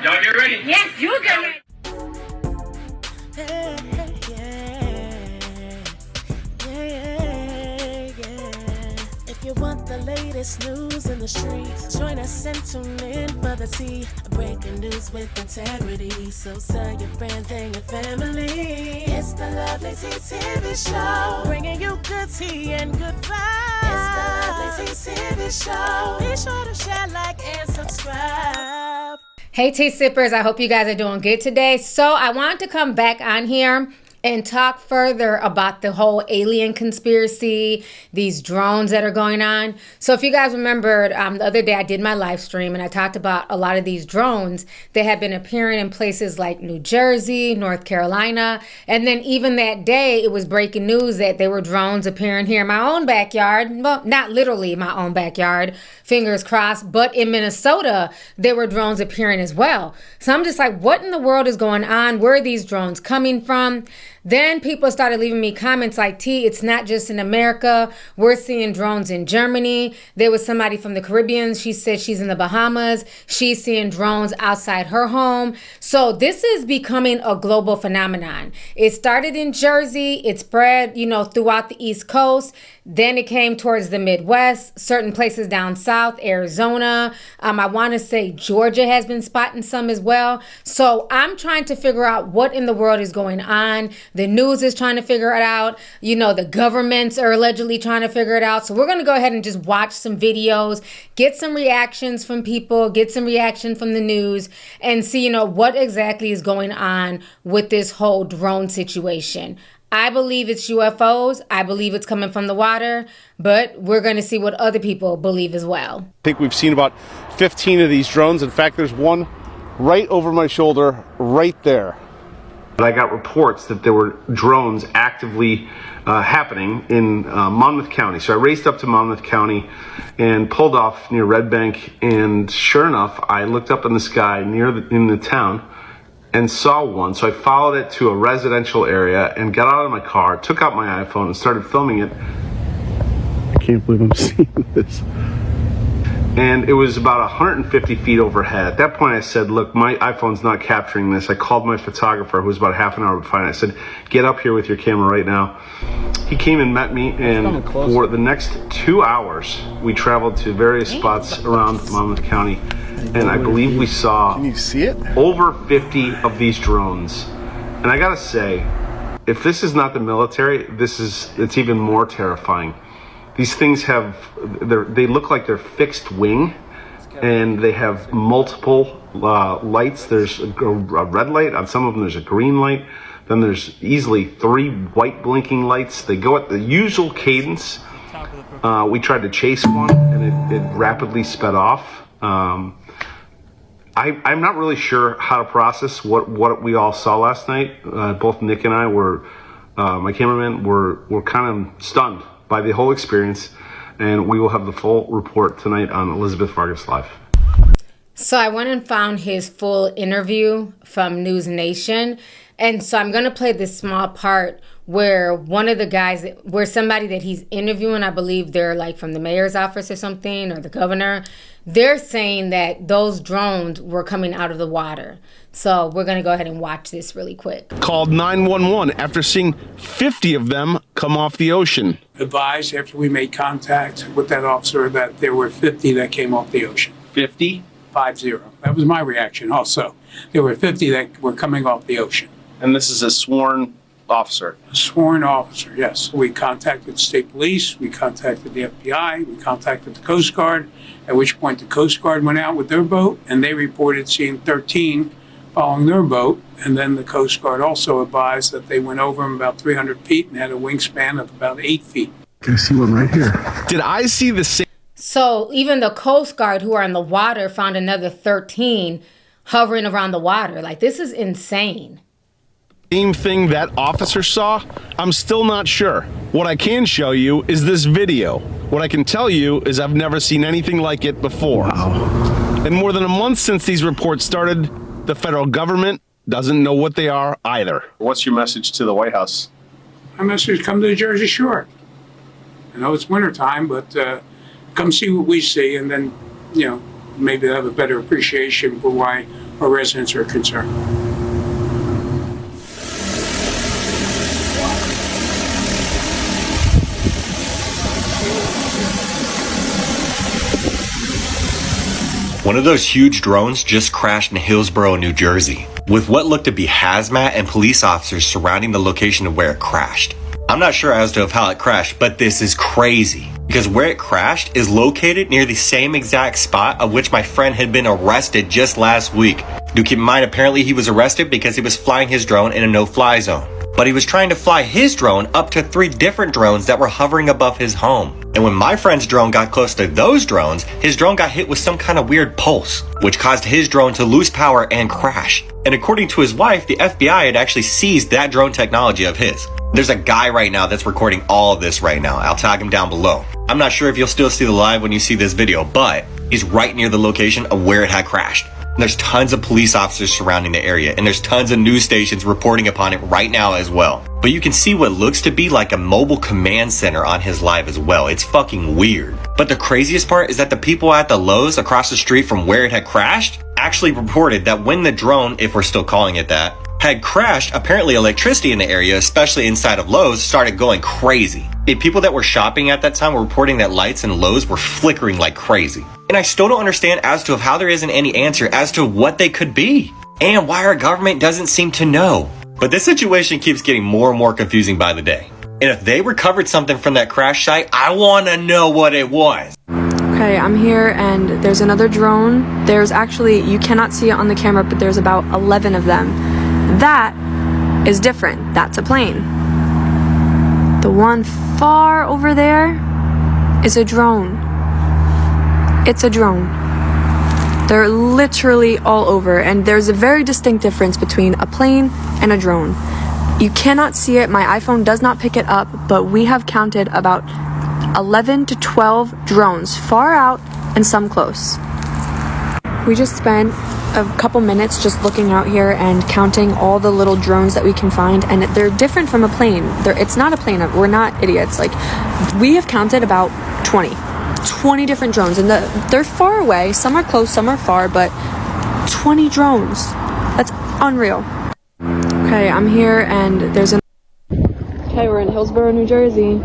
Y'all get ready? Yes, you get ready. If you want the latest news in the streets, join us and tune in for the tea. Breaking news with integrity. So tell your friends and your family. It's the Lovelyti TV show, bringing you good tea and good vibes. It's the Lovelyti TV show. Be sure to share, like, and subscribe. Hey, tea sippers, I hope you guys are doing good today. So I wanted to come back on here and talk further about the whole alien conspiracy, these drones that are going on. So if you guys remembered, the other day I did my live stream and I talked about a lot of these drones that have been appearing in places like New Jersey, North Carolina, and then even that day it was breaking news that there were drones appearing here in my own backyard. Well, not literally my own backyard, fingers crossed, but in Minnesota there were drones appearing as well. So I'm just like, what in the world is going on? Where are these drones coming from? Then people started leaving me comments like, T, it's not just in America. We're seeing drones in Germany. There was somebody from the Caribbean. She said she's in the Bahamas. She's seeing drones outside her home. So this is becoming a global phenomenon. It started in Jersey. It spread, throughout the East Coast. Then it came towards the Midwest, certain places down south, Arizona. I want to say Georgia has been spotting some as well. So I'm trying to figure out what in the world is going on. The news is trying to figure it out. The governments are allegedly trying to figure it out. So we're going to go ahead and just watch some videos, get some reactions from people, get some reaction from the news, and see, what exactly is going on with this whole drone situation. I believe it's UFOs. I believe it's coming from the water, but we're going to see what other people believe as well. I think we've seen about 15 of these drones. In fact, there's one right over my shoulder, right there. I got reports that there were drones actively happening in Monmouth County. So I raced up to Monmouth County and pulled off near Red Bank. And sure enough, I looked up in the sky in the town and saw one. So I followed it to a residential area and got out of my car, took out my iPhone and started filming it. I can't believe I'm seeing this. And it was about 150 feet overhead. At that point I said, look, my iPhone's not capturing this. I called my photographer, who was about half an hour behind. I said, get up here with your camera right now. He came and met me, and for the next 2 hours, we traveled to various spots around Monmouth County. And I believe we saw Can you see it? over 50 of these drones. And I gotta say, if this is not the military, it's even more terrifying. These things they look like they're fixed wing, and they have multiple lights. There's a red light, on some of them there's a green light, then there's easily 3 white blinking lights. They go at the usual cadence. We tried to chase one, and it rapidly sped off. I'm not really sure how to process what we all saw last night. Both Nick and I my cameraman were kind of stunned by the whole experience, and we will have the full report tonight on Elizabeth Vargas Live. So I went and found his full interview from News Nation, and so I'm going to play this small part where one of the guys, where somebody that he's interviewing, I believe they're like from the mayor's office or something, or the governor, they're saying that those drones were coming out of the water. So we're going to go ahead and watch this really quick. Called 911 after seeing 50 of them come off the ocean. Advised after we made contact with that officer that there were 50 that came off the ocean. 50? 50. That was my reaction also. There were 50 that were coming off the ocean. And this is a sworn officer? A sworn officer, yes. We contacted the state police, we contacted the FBI, we contacted the Coast Guard, at which point the Coast Guard went out with their boat and they reported seeing 13 following their boat. And then the Coast Guard also advised that they went over them about 300 feet and had a wingspan of about 8 feet. Can I see one right here? Did I see the same? So even the Coast Guard who are in the water found another 13 hovering around the water. Like, this is insane. Same thing that officer saw? I'm still not sure. What I can show you is this video. What I can tell you is I've never seen anything like it before. Wow. In more than a month since these reports started, the federal government doesn't know what they are either. What's your message to the White House? My message: come to the Jersey Shore. I know it's wintertime, but come see what we see, and then, maybe have a better appreciation for why our residents are concerned. One of those huge drones just crashed in Hillsborough, New Jersey, with what looked to be hazmat and police officers surrounding the location of where it crashed. I'm not sure as to how it crashed, but this is crazy, because where it crashed is located near the same exact spot of which my friend had been arrested just last week. Do keep in mind, apparently he was arrested because he was flying his drone in a no-fly zone. But he was trying to fly his drone up to 3 different drones that were hovering above his home. And when my friend's drone got close to those drones, his drone got hit with some kind of weird pulse, which caused his drone to lose power and crash. And according to his wife, the FBI had actually seized that drone technology of his. There's a guy right now that's recording all of this right now. I'll tag him down below. I'm not sure if you'll still see the live when you see this video, but he's right near the location of where it had crashed. And there's tons of police officers surrounding the area, and there's tons of news stations reporting upon it right now as well. But you can see what looks to be like a mobile command center on his live as well. It's fucking weird. But the craziest part is that the people at the Lowe's across the street from where it had crashed actually reported that when the drone, if we're still calling it that, had crashed, apparently electricity in the area, especially inside of Lowe's, started going crazy. The people that were shopping at that time were reporting that lights in Lowe's were flickering like crazy. And I still don't understand as to how there isn't any answer as to what they could be, and why our government doesn't seem to know. But this situation keeps getting more and more confusing by the day. And if they recovered something from that crash site, I want to know what it was. Okay, I'm here and there's another drone. There's actually, you cannot see it on the camera, but there's about 11 of them. That is different. That's a plane. The one far over there is a drone. It's a drone. They're literally all over, and there's a very distinct difference between a plane and a drone. You cannot see it. My iPhone does not pick it up, but we have counted about 11 to 12 drones, far out and some close. We just spent a couple minutes just looking out here and counting all the little drones that we can find, and they're different from a plane. It's not a plane. We're not idiots. Like, we have counted about 20 different drones, and they're far away. Some are close, some are far, but 20 drones. That's unreal. Okay, I'm here and okay, we're in Hillsborough, New Jersey.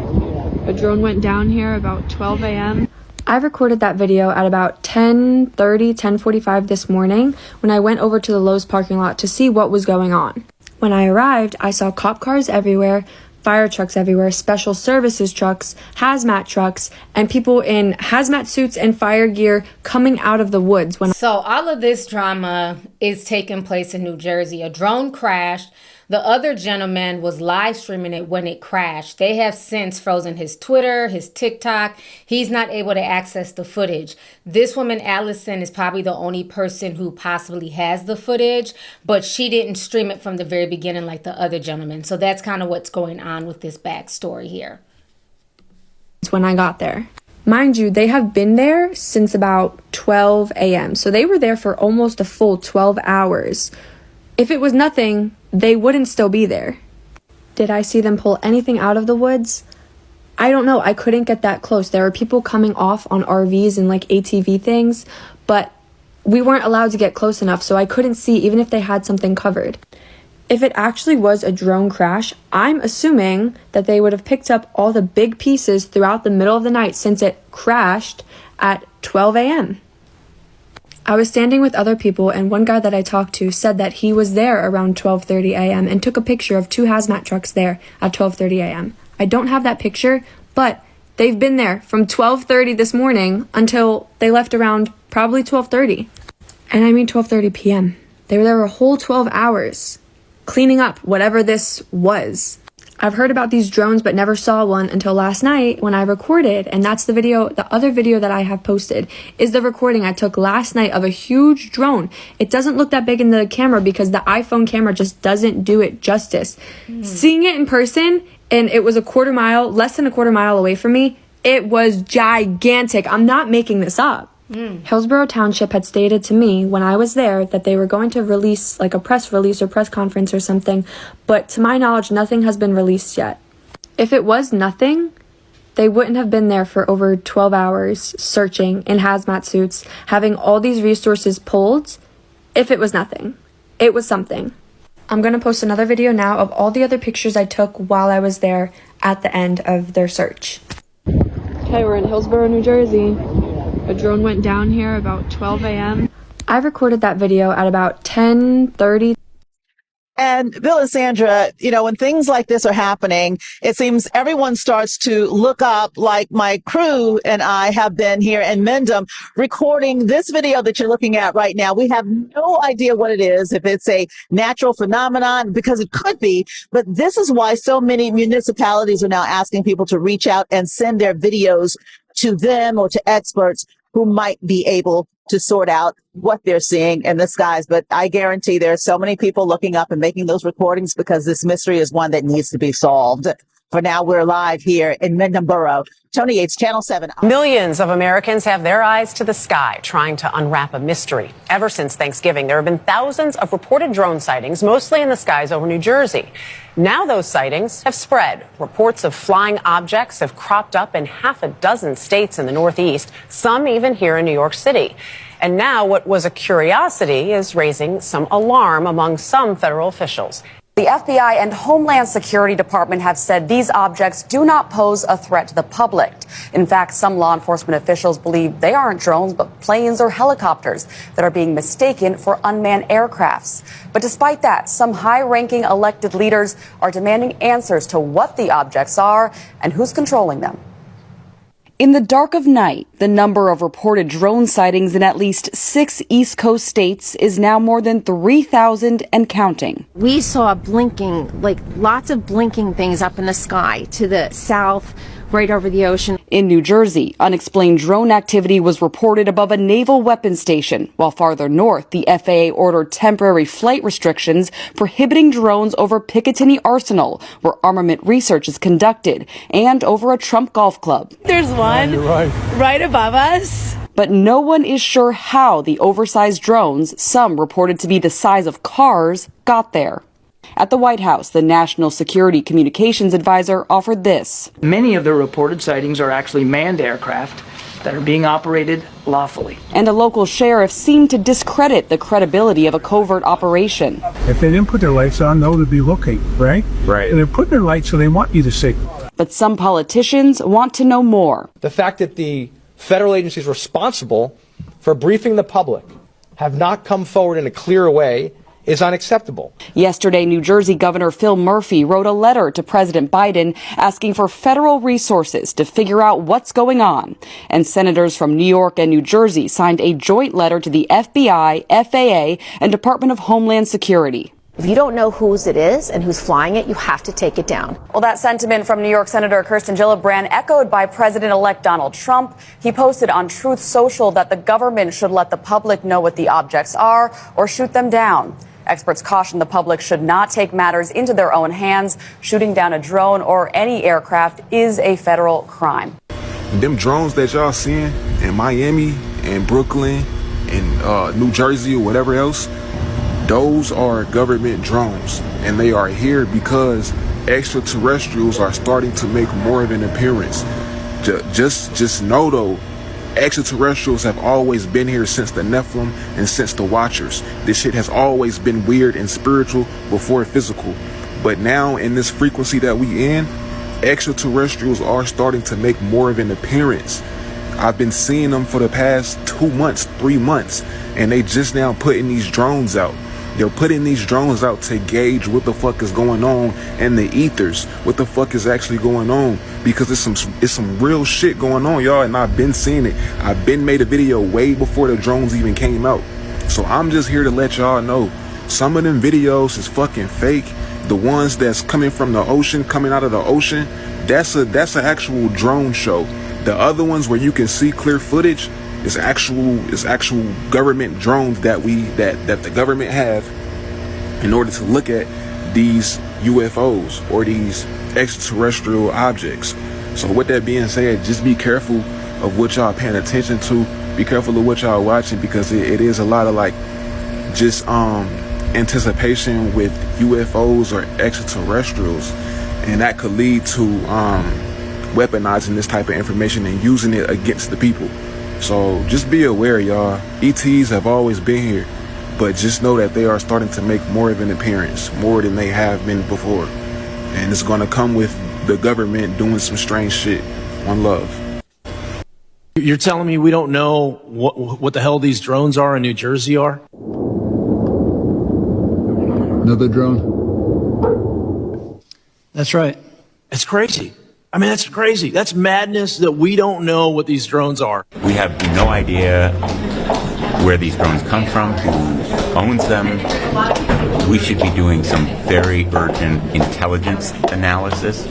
A drone went down here about 12 a.m. I recorded that video at about 10:30, 10:45 this morning when I went over to the Lowe's parking lot to see what was going on. When I arrived, I saw cop cars everywhere, fire trucks everywhere, special services trucks, hazmat trucks, and people in hazmat suits and fire gear coming out of the woods. So all of this drama is taking place in New Jersey. A drone crashed. The other gentleman was live streaming it when it crashed. They have since frozen his Twitter, his TikTok. He's not able to access the footage. This woman, Allison, is probably the only person who possibly has the footage, but she didn't stream it from the very beginning like the other gentleman. So that's kind of what's going on with this backstory here. When I got there. Mind you, they have been there since about 12 a.m. So they were there for almost a full 12 hours. If it was nothing, they wouldn't still be there. Did I see them pull anything out of the woods? I don't know. I couldn't get that close. There were people coming off on RVs and like ATV things, but we weren't allowed to get close enough, so I couldn't see even if they had something covered. If it actually was a drone crash, I'm assuming that they would have picked up all the big pieces throughout the middle of the night since it crashed at 12 a.m. I was standing with other people, and one guy that I talked to said that he was there around 12:30 a.m. and took a picture of 2 hazmat trucks there at 12:30 a.m. I don't have that picture, but they've been there from 12:30 this morning until they left around probably 12:30. And I mean 12:30 p.m. They were there a whole 12 hours cleaning up whatever this was. I've heard about these drones but never saw one until last night when I recorded, and that's the video. The other video that I have posted is the recording I took last night of a huge drone. It doesn't look that big in the camera because the iPhone camera just doesn't do it justice. Seeing it in person, and it was less than a quarter mile away from me, it was gigantic. I'm not making this up. Hillsborough Township had stated to me when I was there that they were going to release like a press release or press conference or something, but to my knowledge, nothing has been released yet. If it was nothing, they wouldn't have been there for over 12 hours searching in hazmat suits, having all these resources pulled, If it was nothing, it was something. I'm going to post another video now of all the other pictures I took while I was there at the end of their search. Okay, we're in Hillsborough, New Jersey. A drone went down here about 12 a.m. I recorded that video at about 10:30. And Bill and Sandra, you know, when things like this are happening, it seems everyone starts to look up, like my crew and I have been here in Mendham recording this video that you're looking at right now. We have no idea what it is, if it's a natural phenomenon, because it could be, but this is why so many municipalities are now asking people to reach out and send their videos to them or to experts who might be able to sort out what they're seeing in the skies. But I guarantee there are so many people looking up and making those recordings because this mystery is one that needs to be solved. For now, we're live here in Mendham Borough. Tony Yates, Channel 7. Millions of Americans have their eyes to the sky trying to unwrap a mystery. Ever since Thanksgiving, there have been thousands of reported drone sightings, mostly in the skies over New Jersey. Now those sightings have spread. Reports of flying objects have cropped up in half a dozen states in the Northeast, some even here in New York City. And now what was a curiosity is raising some alarm among some federal officials. The FBI and Homeland Security Department have said these objects do not pose a threat to the public. In fact, some law enforcement officials believe they aren't drones, but planes or helicopters that are being mistaken for unmanned aircrafts. But despite that, some high-ranking elected leaders are demanding answers to what the objects are and who's controlling them. In the dark of night, the number of reported drone sightings in at least 6 East Coast states is now more than 3,000 and counting. We saw blinking, like lots of blinking things up in the sky to the south, right over the ocean. In New Jersey, unexplained drone activity was reported above a naval weapons station, while farther north, the FAA ordered temporary flight restrictions prohibiting drones over Picatinny Arsenal, where armament research is conducted, and over a Trump golf club. There's one right above us. But no one is sure how the oversized drones, some reported to be the size of cars, got there. At the White House, the National Security Communications Advisor offered this. Many of the reported sightings are actually manned aircraft that are being operated lawfully. And a local sheriff seemed to discredit the credibility of a covert operation. If they didn't put their lights on, no one would be looking, right? Right. And they're putting their lights so they want you to see. But some politicians want to know more. The fact that the federal agencies responsible for briefing the public have not come forward in a clear way is unacceptable. Yesterday, New Jersey Governor Phil Murphy wrote a letter to President Biden asking for federal resources to figure out what's going on. And senators from New York and New Jersey signed a joint letter to the FBI, FAA, and Department of Homeland Security. If you don't know whose it is and who's flying it, you have to take it down. Well, that sentiment from New York Senator Kirsten Gillibrand echoed by President-elect Donald Trump. He posted on Truth Social that the government should let the public know what the objects are or shoot them down. Experts caution the public should not take matters into their own hands. Shooting down a drone or any aircraft is a federal crime. Them drones that y'all seeing in Miami and Brooklyn and New Jersey or whatever else, those are government drones, and they are here because extraterrestrials are starting to make more of an appearance. Just know though, extraterrestrials have always been here since the Nephilim and since the Watchers. This shit has always been weird and spiritual before physical. But now in this frequency that we in, extraterrestrials are starting to make more of an appearance. I've been seeing them for the past 2 months, 3 months, and they just now putting these drones out. They're putting these drones out to gauge what the fuck is going on in the ethers, what the fuck is actually going on, because it's some real shit going on, y'all, and I've been seeing it. I've been made a video way before the drones even came out. So I'm just here to let y'all know, some of them videos is fucking fake. The ones that's coming from the ocean, coming out of the ocean, that's an actual drone show. The other ones where you can see clear footage, It's actual government drones that the government have in order to look at these UFOs or these extraterrestrial objects. So with that being said, just be careful of what y'all paying attention to. Be careful of what y'all watching, because it is a lot of like just anticipation with UFOs or extraterrestrials, and that could lead to weaponizing this type of information and using it against the people. So just be aware, y'all. ETs have always been here. But just know that they are starting to make more of an appearance, more than they have been before. And it's going to come with the government doing some strange shit. One love. You're telling me we don't know what the hell these drones are in New Jersey are? Another drone? That's right. It's crazy. I mean, that's crazy. That's madness that we don't know what these drones are. We have no idea where these drones come from, who owns them. We should be doing some very urgent intelligence analysis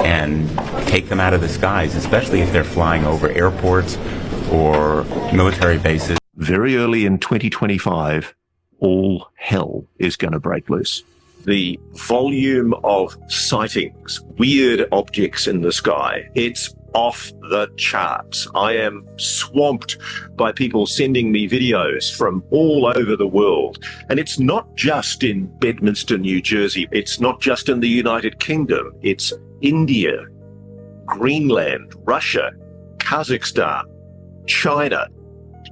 and take them out of the skies, especially if they're flying over airports or military bases. Very early in 2025, all hell is going to break loose. The volume of sightings, weird objects in the sky, it's off the charts. I am swamped by people sending me videos from all over the world. And it's not just in Bedminster, New Jersey. It's not just in the United Kingdom. It's India, Greenland, Russia, Kazakhstan, China,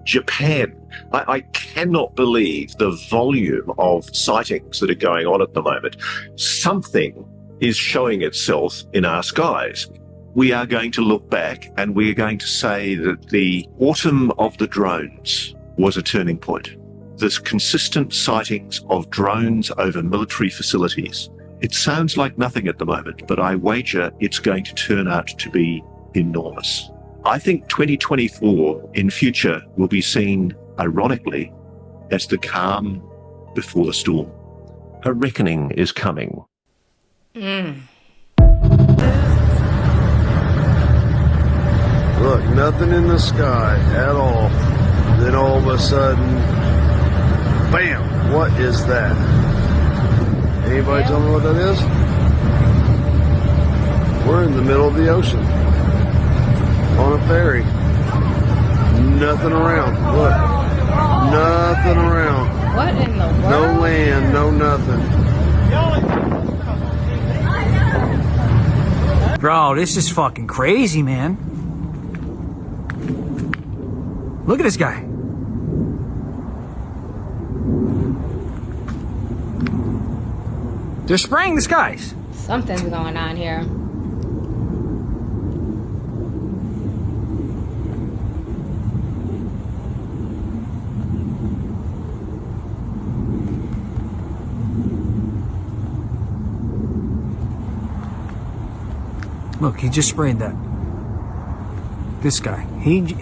Japan. I cannot believe the volume of sightings that are going on at the moment. Something is showing itself in our skies. We are going to look back and we are going to say that the autumn of the drones was a turning point. There's consistent sightings of drones over military facilities. It sounds like nothing at the moment, but I wager it's going to turn out to be enormous. I think 2024 in future will be seen, ironically, as the calm before the storm. A reckoning is coming. Look, nothing in the sky at all. Then all of a sudden, bam! What is that? Anybody tell me what that is? We're in the middle of the ocean. On a ferry. Nothing around. Look. Nothing around. What in the world? No land, no nothing. Bro, this is fucking crazy, man. Look at this guy. They're spraying the skies. Something's going on here. Look, he just sprayed that. This guy.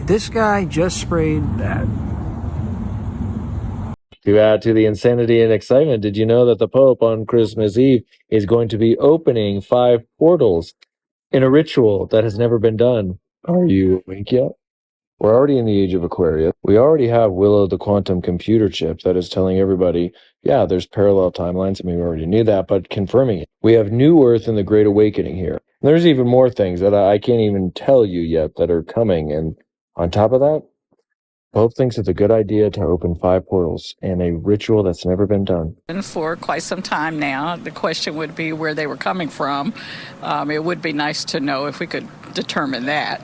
This guy just sprayed that. To add to the insanity and excitement, did you know that the Pope on Christmas Eve is going to be opening 5 portals in a ritual that has never been done? Are you awake yet? We're already in the age of Aquarius. We already have Willow, the quantum computer chip that is telling everybody, yeah, there's parallel timelines. I mean, we already knew that, but confirming it. We have New Earth and the Great Awakening here. And there's even more things that I can't even tell you yet that are coming. And on top of that, Pope thinks it's a good idea to open 5 portals in a ritual that's never been done. For quite some time now, the question would be where they were coming from. It would be nice to know if we could determine that.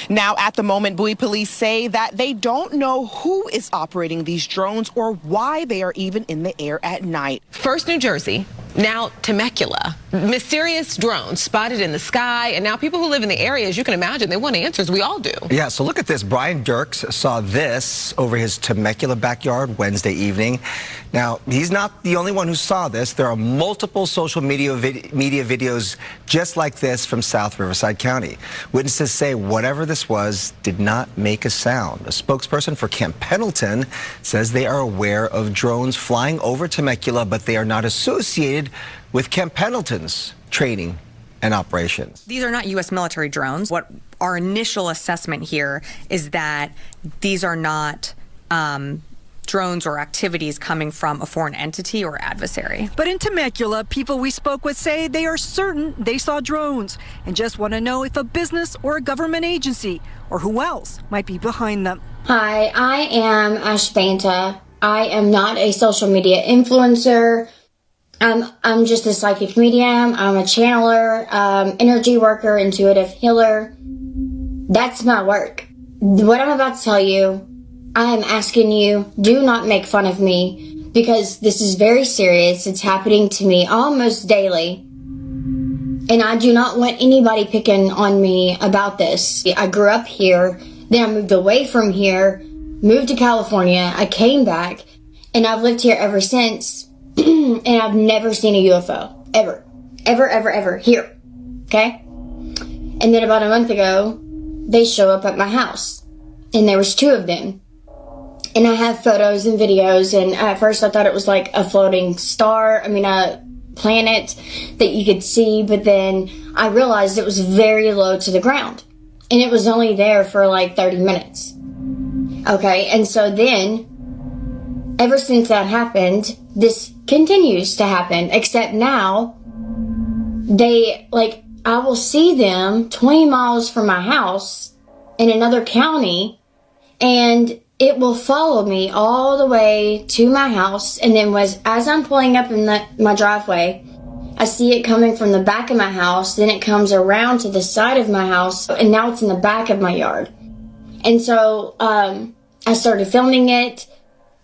Now, at the moment, Bowie police say that they don't know who is operating these drones or why they are even in the air at night. First New Jersey, now Temecula. Mysterious drones spotted in the sky, and now people who live in the area, as you can imagine, they want answers. We all do. Yeah, so look at this. Brian Dirks saw this over his Temecula backyard Wednesday evening. Now, he's not the only one who saw this. There are multiple social media videos just like this from South Riverside County. Witnesses say whatever this was did not make a sound. A spokesperson for Camp Pendleton says they are aware of drones flying over Temecula, but they are not associated with Camp Pendleton's training and operations. These are not U.S. military drones. What our initial assessment here is that these are not drones or activities coming from a foreign entity or adversary. But in Temecula, people we spoke with say they are certain they saw drones and just want to know if a business or a government agency or who else might be behind them. Hi, I am Ashvanta. I am not a social media influencer. I'm just a psychic medium. I'm a channeler, energy worker, intuitive healer. That's my work. What I'm about to tell you I am asking you, do not make fun of me, because this is very serious. It's happening to me almost daily. And I do not want anybody picking on me about this. I grew up here, then I moved away from here, moved to California, I came back, and I've lived here ever since, and I've never seen a UFO. Ever. Ever, ever, ever. Here. Okay? And then about a month ago, they show up at my house, and there was 2 of them. And I have photos and videos, and at first I thought it was like a floating star, a planet that you could see, but then I realized it was very low to the ground. And it was only there for like 30 minutes. Okay, and so then, ever since that happened, this continues to happen, except now, I will see them 20 miles from my house in another county, and it will follow me all the way to my house. And then as I'm pulling up in my driveway, I see it coming from the back of my house. Then it comes around to the side of my house, and now it's in the back of my yard. And so I started filming it.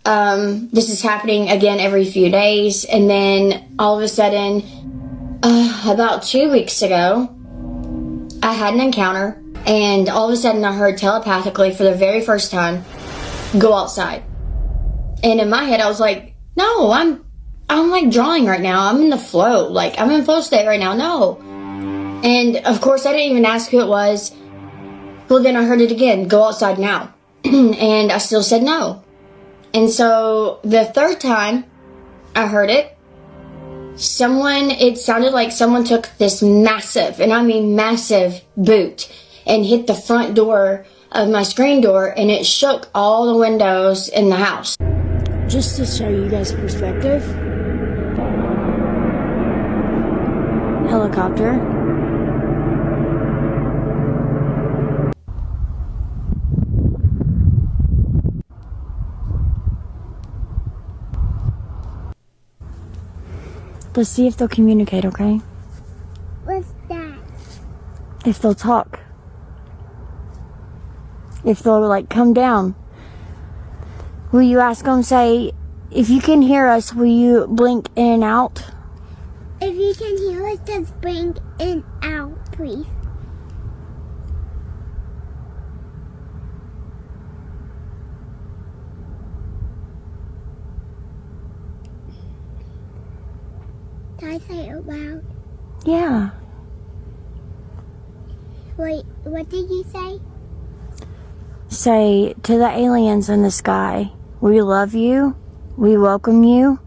This is happening again every few days. And then all of a sudden, about 2 weeks ago, I had an encounter, and all of a sudden I heard telepathically for the very first time, go outside. And in my head I was like, no, I'm like drawing right now. I'm in the flow. Like, I'm in flow state right now. No. And of course I didn't even ask who it was. Well, then I heard it again, go outside now. And I still said no. And so the third time I heard it, it sounded like someone took this massive, and I mean massive, boot and hit the front door of my screen door, and it shook all the windows in the house. Just to show you guys perspective. Helicopter. Let's see if they'll communicate, okay? What's that? If they'll talk. If they'll, come down. Will you ask them, say, if you can hear us, will you blink in and out? If you can hear us, just blink in and out, please. Can I say it loud? Yeah. Wait, what did you say? Say to the aliens in the sky, we love you, we welcome you.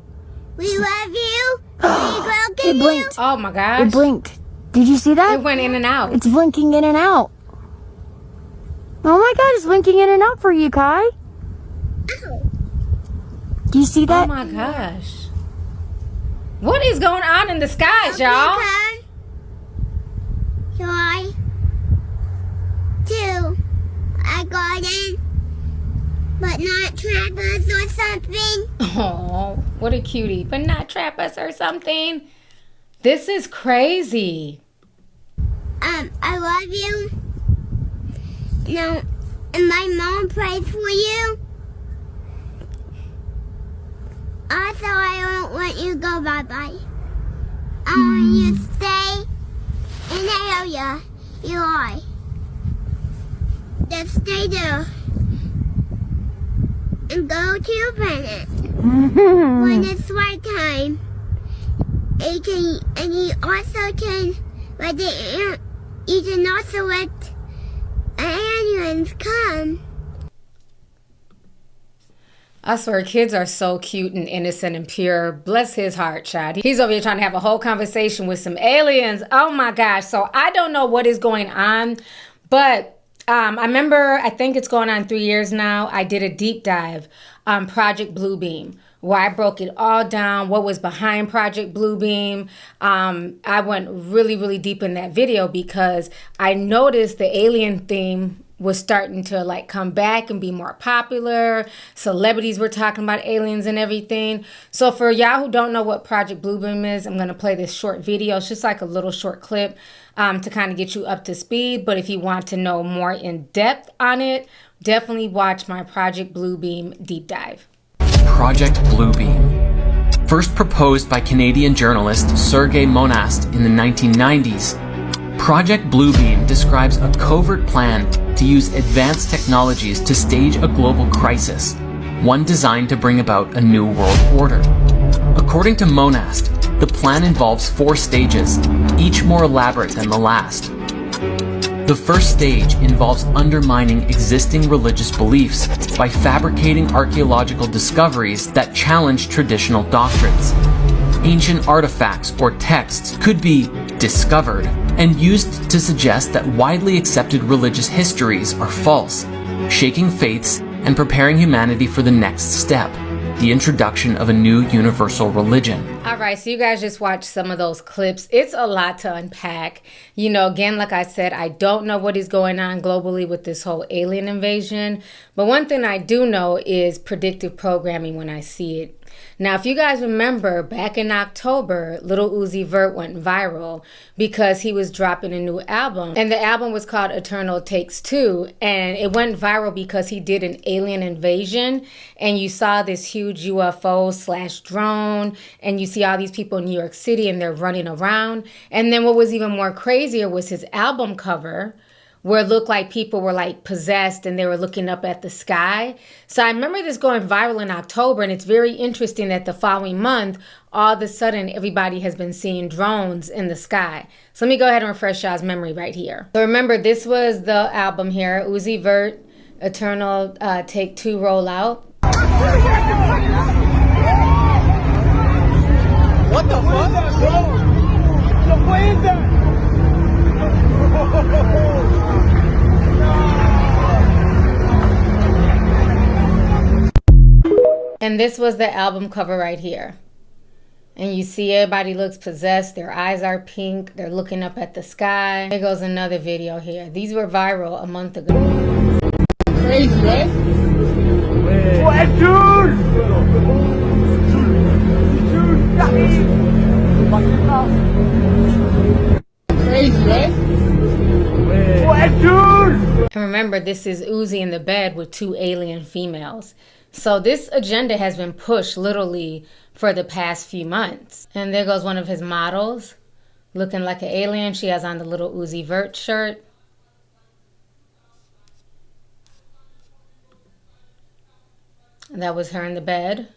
We love you, we welcome It you. blinked. Oh my gosh. It blinked. Did you see that? It went in and out. It's blinking in and out. Oh my god, it's blinking in and out for you, Kai. Ow. Do you see that? Oh my gosh. What is going on in the skies, y'all? Try to a garden, but not trap us or something. Oh, what a cutie. But not trap us or something. This is crazy. I love you. No, and my mom prays for you. Also, I don't want you to go bye-bye. I want you to stay in the area you are. Just stay there. And go to your planet. When it's right time. And you also can you can also let aliens come. I swear, kids are so cute and innocent and pure. Bless his heart, child. He's over here trying to have a whole conversation with some aliens. Oh my gosh. So I don't know what is going on, but I remember, I think it's going on 3 years now, I did a deep dive on Project Bluebeam, where I broke it all down, what was behind Project Bluebeam. I went really, really deep in that video because I noticed the alien theme was starting to like come back and be more popular. Celebrities were talking about aliens and everything. So for y'all who don't know what Project Bluebeam is, I'm going to play this short video. It's just like a little short clip to kind of get you up to speed. But if you want to know more in depth on it, definitely watch my Project Bluebeam deep dive. Project Bluebeam. First proposed by Canadian journalist Sergei Monast in the 1990s, Project Bluebeam describes a covert plan to use advanced technologies to stage a global crisis, one designed to bring about a new world order. According to Monast, the plan involves 4 stages, each more elaborate than the last. The first stage involves undermining existing religious beliefs by fabricating archaeological discoveries that challenge traditional doctrines. Ancient artifacts or texts could be discovered and used to suggest that widely accepted religious histories are false, shaking faiths and preparing humanity for the next step, the introduction of a new universal religion. All right, so you guys just watched some of those clips. It's a lot to unpack. You know, again, like I said, I don't know what is going on globally with this whole alien invasion. But one thing I do know is predictive programming when I see it. Now, if you guys remember, back in October, Lil Uzi Vert went viral because he was dropping a new album. And the album was called Eternal Takes Two. And it went viral because he did an alien invasion. And you saw this huge UFO/drone. And you see all these people in New York City and they're running around. And then what was even more crazier was his album cover, where it looked like people were like possessed and they were looking up at the sky. So I remember this going viral in October, and it's very interesting that the following month, all of a sudden, everybody has been seeing drones in the sky. So let me go ahead and refresh y'all's memory right here. So remember, this was the album here, Uzi Vert, Eternal Take Two Rollout. What the fuck? What is that? And this was the album cover right here. And you see everybody looks possessed. Their eyes are pink. They're looking up at the sky. Here goes another video here. These were viral a month ago. Crazy, right? What, dude? Crazy, right? What, dude? And remember, this is Uzi in the bed with 2 alien females. So this agenda has been pushed literally for the past few months. And there goes one of his models looking like an alien. She has on the Lil Uzi Vert shirt. And that was her in the bed.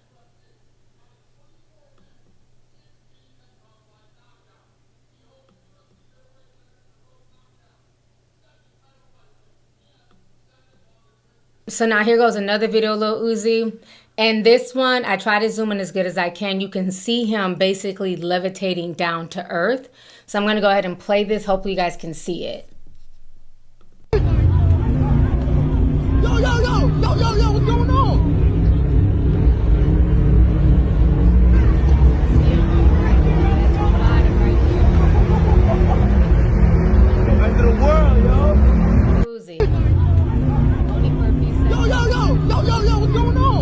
So now here goes another video, Lil Uzi. And this one, I try to zoom in as good as I can. You can see him basically levitating down to earth. So I'm going to go ahead and play this. Hopefully you guys can see it. Yo, what's going on? End of the world, yo. Uzi. Yo, what's going on?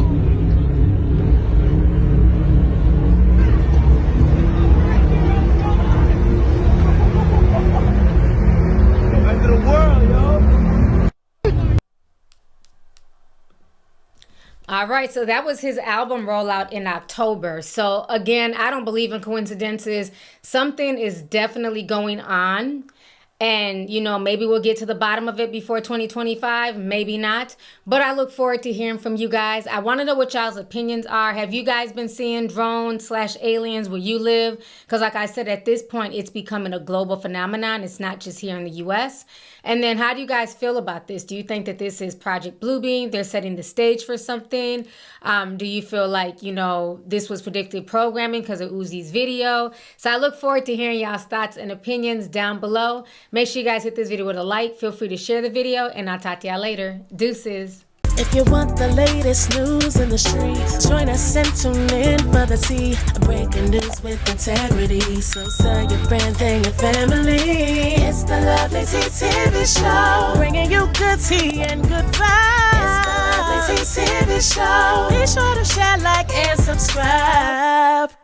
End of the world, yo. All right, so that was his album rollout in October. So again, I don't believe in coincidences. Something is definitely going on. And, you know, maybe we'll get to the bottom of it before 2025. Maybe not. But I look forward to hearing from you guys. I want to know what y'all's opinions are. Have you guys been seeing drones/aliens where you live? Because like I said, at this point, it's becoming a global phenomenon. It's not just here in the U.S. And then how do you guys feel about this? Do you think that this is Project Bluebeam? They're setting the stage for something? Do you feel like, you know, this was predictive programming because of Uzi's video? So I look forward to hearing y'all's thoughts and opinions down below. Make sure you guys hit this video with a like. Feel free to share the video, and I'll talk to y'all later. Deuces. If you want the latest news in the streets, join us and tune in for the tea. Breaking news with integrity. So tell your friends and your family. It's the Lovelyti TV show, bringing you good tea and good vibes. It's the Lovelyti TV show. Be sure to share, like, and subscribe.